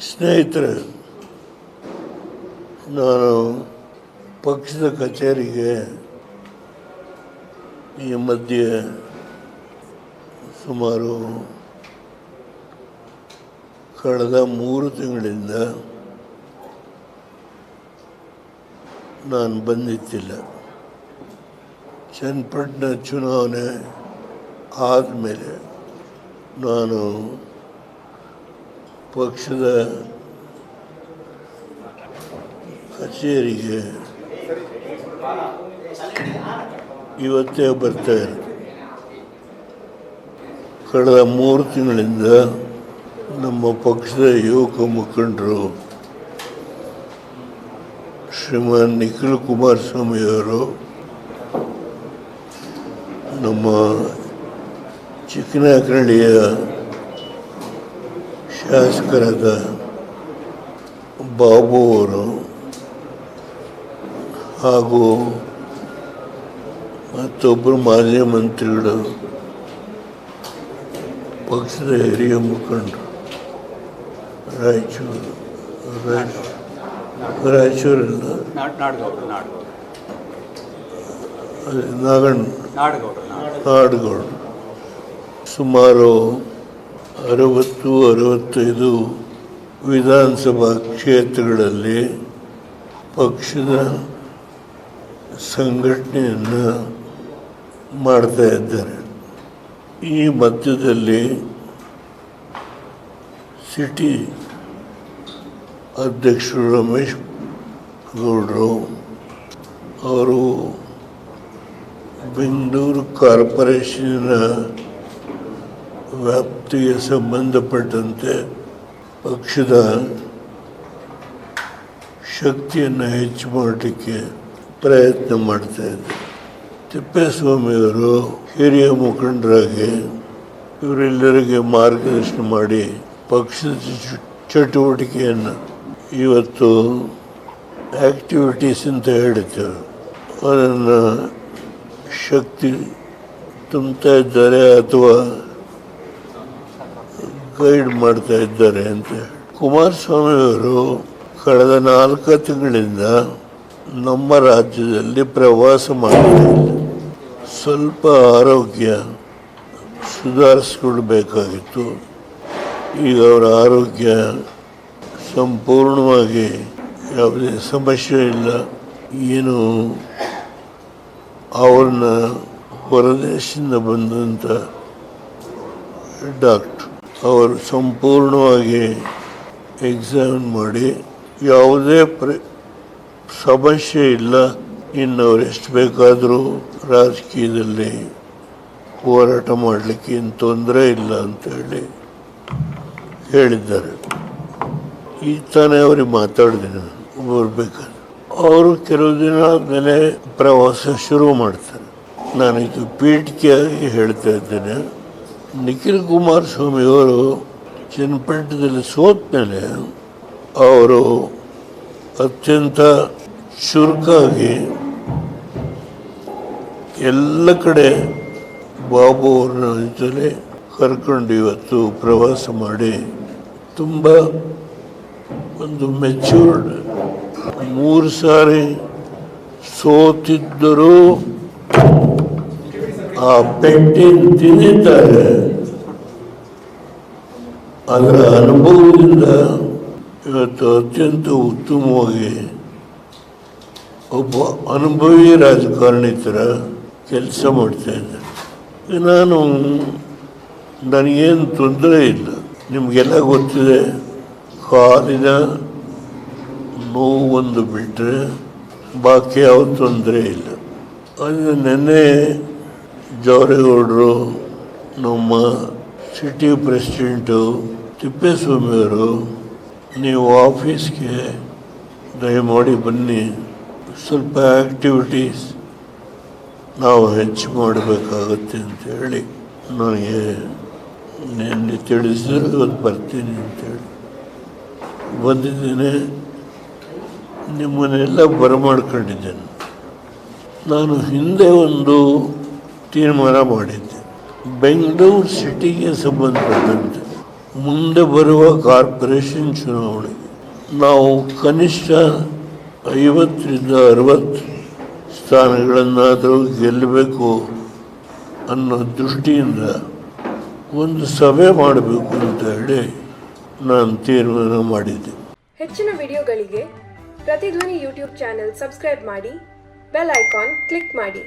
ಸ್ನೇಹಿತರೆ, ನಾನು ಪಕ್ಷದ ಕಚೇರಿಗೆ ಈ ಮಧ್ಯೆ ಸುಮಾರು ಕಳೆದ 3 ತಿಂಗಳಿಂದ ನಾನು ಬಂದಿದ್ದಿಲ್ಲ. ಚನ್ನಪಟ್ಟಣ ಚುನಾವಣೆ ಆದಮೇಲೆ ನಾನು ಪಕ್ಷದ ಕಚೇರಿಗೆ ಇವತ್ತೇ ಬರ್ತಾರೆ. ಕಳೆದ 3 ತಿಂಗಳಿಂದ ನಮ್ಮ ಪಕ್ಷದ ಯುವಕ ಮುಖಂಡರು ಶ್ರೀಮಾನ್ ನಿಖಿಲ್ ಕುಮಾರಸ್ವಾಮಿ ಅವರು, ನಮ್ಮ ಚಿಕ್ಕನಾಯಕನಹಳ್ಳಿಯ ಶಾಸಕರಾದ ಬಾಬು ಅವರು ಹಾಗೂ ಮತ್ತೊಬ್ಬರು ಮಾಜಿ ಮಂತ್ರಿಗಳು, ಪಕ್ಷದ ಹಿರಿಯ ಮುಖಂಡರು, ರಾಯಚೂರಲ್ಲ ನಾಡಗೌಡ, ಸುಮಾರು 60-65 ವಿಧಾನಸಭಾ ಕ್ಷೇತ್ರಗಳಲ್ಲಿ ಪಕ್ಷದ ಸಂಘಟನೆಯನ್ನು ಮಾಡ್ತಾ ಇದ್ದಾರೆ. ಈ ಮಧ್ಯದಲ್ಲಿ ಸಿಟಿ ಅಧ್ಯಕ್ಷರು ರಮೇಶ್ ಗೌಡರು ಅವರು ಬೆಂಗಳೂರು ಕಾರ್ಪೊರೇಷನ್ನ ವ್ಯಾಪ್ತಿಗೆ ಸಂಬಂಧಪಟ್ಟಂತೆ ಪಕ್ಷದ ಶಕ್ತಿಯನ್ನು ಹೆಚ್ಚು ಮಾಡಲಿಕ್ಕೆ ಪ್ರಯತ್ನ ಮಾಡ್ತಾಯಿದ್ದಾರೆ. ತಿಪ್ಪೇಸ್ವಾಮಿಯವರು ಹಿರಿಯ ಮುಖಂಡರಾಗಿ ಇವರೆಲ್ಲರಿಗೆ ಮಾರ್ಗದರ್ಶನ ಮಾಡಿ ಪಕ್ಷದ ಚಟುವಟಿಕೆಯನ್ನು ಇವತ್ತು ಆ್ಯಕ್ಟಿವಿಟೀಸ್ ಅಂತ ಹೇಳ್ತೇವೆ, ಅದನ್ನು ಶಕ್ತಿ ತುಂಬ್ತಾ ಇದ್ದಾರೆ ಅಥವಾ ಗೈಡ್ ಮಾಡ್ತಾ ಇದ್ದಾರೆ ಅಂತ. ಕುಮಾರಸ್ವಾಮಿಯವರು ಕಳೆದ 4 ತಿಂಗಳಿಂದ ನಮ್ಮ ರಾಜ್ಯದಲ್ಲಿ ಪ್ರವಾಸ ಮಾಡಿದ್ದಾರೆ. ಸ್ವಲ್ಪ ಆರೋಗ್ಯ ಸುಧಾರಿಸ್ಕೊಳ್ಬೇಕಾಗಿತ್ತು. ಈಗ ಅವರ ಆರೋಗ್ಯ ಸಂಪೂರ್ಣವಾಗಿ ಯಾವುದೇ ಸಮಸ್ಯೆ ಇಲ್ಲ. ಏನು ಅವ್ರನ್ನ ಹೊರದೇಶದಿಂದ ಬಂದಂಥ ಡಾಕ್ಟ್ರು ಅವರು ಸಂಪೂರ್ಣವಾಗಿ ಎಕ್ಸಾಮಿನ್ ಮಾಡಿ ಯಾವುದೇ ಸಮಸ್ಯೆ ಇಲ್ಲ, ಇನ್ನು ಅವ್ರು ಎಷ್ಟು ಬೇಕಾದರೂ ರಾಜಕೀಯದಲ್ಲಿ ಹೋರಾಟ ಮಾಡಲಿಕ್ಕೆ ಏನು ತೊಂದರೆ ಇಲ್ಲ ಅಂತೇಳಿ ಹೇಳಿದ್ದಾರೆ. ಈಗ ತಾನೇ ಅವ್ರಿಗೆ ಮಾತಾಡಿದ್ದೀನಿ ಬರಬೇಕಾದ್ರೆ. ಅವರು ಕೆಲವು ದಿನ ಆದಮೇಲೆ ಪ್ರವಾಸ ಶುರು ಮಾಡ್ತಾರೆ. ನಾನೀಗ ಪೀಠಿಕೆಯಾಗಿ ಹೇಳ್ತಾ ಇದ್ದೇನೆ, ನಿಖಿಲ್ ಕುಮಾರಸ್ವಾಮಿಯವರು ಚನ್ನಪಟ್ಟಣದಲ್ಲಿ ಸೋತ ಮೇಲೆ ಅವರು ಅತ್ಯಂತ ಚುರುಕಾಗಿ ಎಲ್ಲ ಕಡೆ ಬಾಬು ಅವ್ರನ್ನ ಜೊತೆ ಕರ್ಕೊಂಡು ಇವತ್ತು ಪ್ರವಾಸ ಮಾಡಿ ತುಂಬ ಒಂದು ಮೆಚ್ಯೂರ್ಡ್, 3 ಸಾರಿ ಸೋತಿದ್ದರೂ ಆ ಪೆಟ್ಟಿನ ತಿಂದಿದ್ದಾರೆ. ಅದರ ಅನುಭವದಿಂದ ಇವತ್ತು ಅತ್ಯಂತ ಉತ್ತಮವಾಗಿ ಒಬ್ಬ ಅನುಭವಿ ರಾಜಕಾರಣಿ ಥರ ಕೆಲಸ ಮಾಡ್ತಾ ಇದ್ದಾರೆ. ನನಗೇನು ತೊಂದರೆ ಇಲ್ಲ. ನಿಮಗೆಲ್ಲ ಗೊತ್ತಿದೆ, ಕಾಲಿನ ನೋವು ಒಂದು ಬಿಟ್ಟರೆ ಬಾಕಿ ಯಾವ ತೊಂದರೆ ಇಲ್ಲ. ಅದು ನೆನ್ನೆ ಜವರೇಗೌಡರು, ನಮ್ಮ ಸಿಟಿ ಪ್ರೆಸಿಡೆಂಟು ತಿಪ್ಪೇಸ್ವಾಮಿಯವರು, ನೀವು ಆಫೀಸ್ಗೆ ದಯಮಾಡಿ ಬನ್ನಿ, ಸ್ವಲ್ಪ ಆ್ಯಕ್ಟಿವಿಟೀಸ್ ನಾವು ಹೆಚ್ಚು ಮಾಡಬೇಕಾಗತ್ತೆ ಅಂತೇಳಿ ನನಗೆ ನಿನ್ನೆ ತಿಳಿಸಿದ್ರು. ಇವತ್ತು ಬರ್ತೀನಿ ಅಂತೇಳಿ ಬಂದಿದ್ದೇನೆ. ನಿಮ್ಮನ್ನೆಲ್ಲ ಬರಮಾಡ್ಕೊಂಡಿದ್ದೇನೆ. ನಾನು ಹಿಂದೆ ಒಂದು ತೀರ್ಮಾನ ಮಾಡಿದ್ದೆ, ಬೆಂಗಳೂರು ಸಿಟಿಗೆ ಸಂಬಂಧಪಟ್ಟಂತೆ ಮುಂದೆ ಬರುವ ಕಾರ್ಪೊರೇಷನ್ ಚುನಾವಣೆಗೆ ನಾವು ಕನಿಷ್ಠ 50ರಿಂದ 60 ಸ್ಥಾನಗಳನ್ನಾದರೂ ಗೆಲ್ಲಬೇಕು ಅನ್ನೋ ದೃಷ್ಟಿಯಿಂದ ಒಂದು ಸಭೆ ಮಾಡಬೇಕು ಅಂತ ಹೇಳಿ ನಾನು ತೀರ್ಮಾನ ಮಾಡಿದ್ದೆ. ಹೆಚ್ಚಿನ ವಿಡಿಯೋಗಳಿಗೆ ಪ್ರತಿಧ್ವನಿ ಯೂಟ್ಯೂಬ್ ಚಾನೆಲ್ ಸಬ್ಸ್ಕ್ರೈಬ್ ಮಾಡಿ, ಬೆಲ್ ಐಕಾನ್ ಕ್ಲಿಕ್ ಮಾಡಿ.